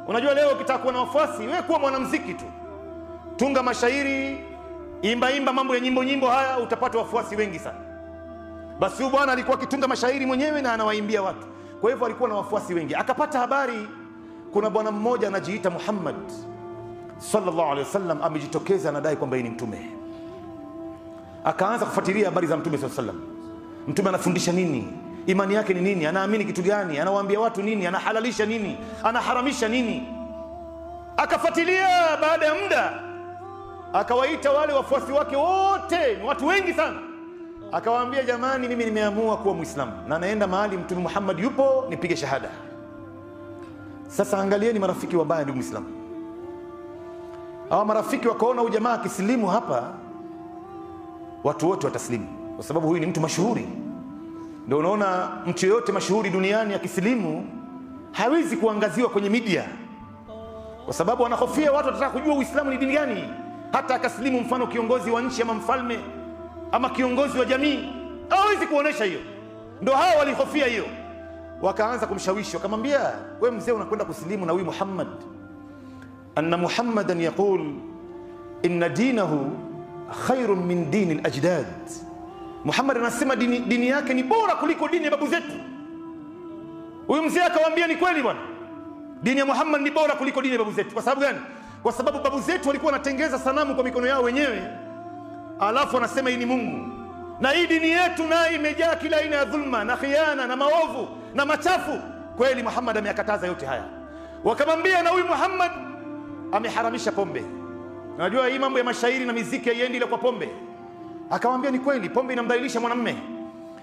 Unajua leo ukitaka kuwa na wafuasi, wewe kuwa mwanamuziki tu, tunga mashairi, imba mambo ya nyimbo haya, utapata wafuasi wengi sana. Basi huyu bwana alikuwa akitunga mashairi mwenyewe na anawaimbia watu, kwa hivyo alikuwa na wafuasi wengi. Akapata habari kuna bwana mmoja anajiita Muhammad sallallahu alaihi wasallam amejitokeza, anadai kwamba yeye ni mtume. Akaanza kufuatilia habari za mtume sallallahu alaihi wasallam. Mtume anafundisha nini? Imani yake ni nini? Anaamini kitu gani? Anawaambia watu nini? Anahalalisha nini? Anaharamisha nini? Akafuatilia. Baada ya muda akawaita wale wafuasi wake wote, ni watu wengi sana. Akawaambia, jamani, mimi nimeamua kuwa Muislamu na naenda mahali mtume Muhammad yupo nipige shahada. Sasa angalieni marafiki wabaya, ndugu Muislamu. Hawa marafiki wakaona huyu jamaa akisilimu hapa watu wote wataslimu, kwa sababu huyu ni mtu mashuhuri. Ndio unaona mtu yote mashuhuri duniani akisilimu hawezi kuangaziwa kwenye media, kwa sababu anahofia watu watataka kujua Uislamu ni dini gani. Hata akasilimu mfano kiongozi wa nchi ama mfalme ama kiongozi wa jamii, hawezi kuonesha hiyo. Ndio hao walihofia hiyo. Wakaanza kumshawishi, wakamwambia, wewe mzee unakwenda kusilimu na huyu Muhammad, anna Muhammadan yaqul inna dinahu khairun min dini al-ajdad. Muhammad anasema dini yake ni bora kuliko dini ya babu zetu. Huyu mzee akawaambia, ni kweli bwana, dini ya Muhammad ni bora kuliko dini ya babu zetu. Kwa sababu gani? Kwa sababu babu zetu walikuwa wanatengeza sanamu kwa mikono yao wenyewe, alafu wanasema hii ni Mungu. Na hii dini yetu nayo imejaa kila aina ya dhulma na khiana na maovu na machafu. Kweli Muhammad ameyakataza yote haya. Wakamwambia, na huyu Muhammad ameharamisha pombe. Unajua hii mambo ya mashairi na miziki haiendi ile kwa pombe. Akamwambia, ni kweli pombe inamdhalilisha mwanamume,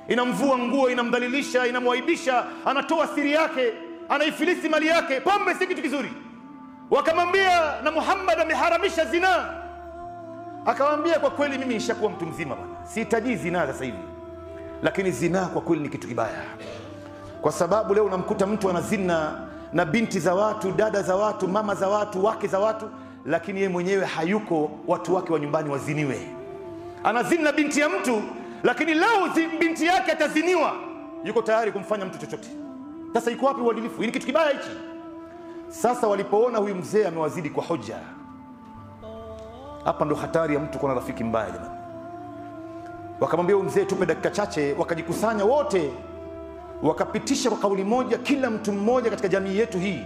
inamvua nguo, inamdhalilisha, inamwaibisha, anatoa siri yake, anaifilisi mali yake. Pombe si kitu kizuri. Wakamwambia, na Muhammad ameharamisha zina. Akamwambia, kwa kweli mimi nishakuwa mtu mzima bwana, sihitaji zina sasa hivi, lakini zina kwa kweli ni kitu kibaya, kwa sababu leo unamkuta mtu anazina na binti za watu, dada za watu, mama za watu, wake za watu, lakini yeye mwenyewe hayuko watu wake wa nyumbani waziniwe. Anazini na binti ya mtu, lakini leo binti yake ataziniwa, yuko tayari kumfanya mtu chochote. Sasa iko wapi uadilifu? Hii ni kitu kibaya hichi. Sasa walipoona huyu mzee amewazidi kwa hoja, hapa ndo hatari ya mtu kuwa na rafiki mbaya jamani. Wakamwambia huyu mzee, tupe dakika chache. Wakajikusanya wote, wakapitisha kwa kauli moja, kila mtu mmoja katika jamii yetu hii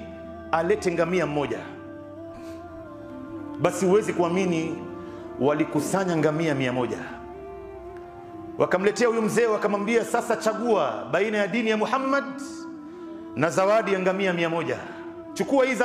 alete ngamia mmoja. Basi huwezi kuamini, walikusanya ngamia 100. Wakamletea huyu mzee, wakamwambia, sasa chagua baina ya dini ya Muhammad na zawadi ya ngamia 100. Chukua hii zawadi.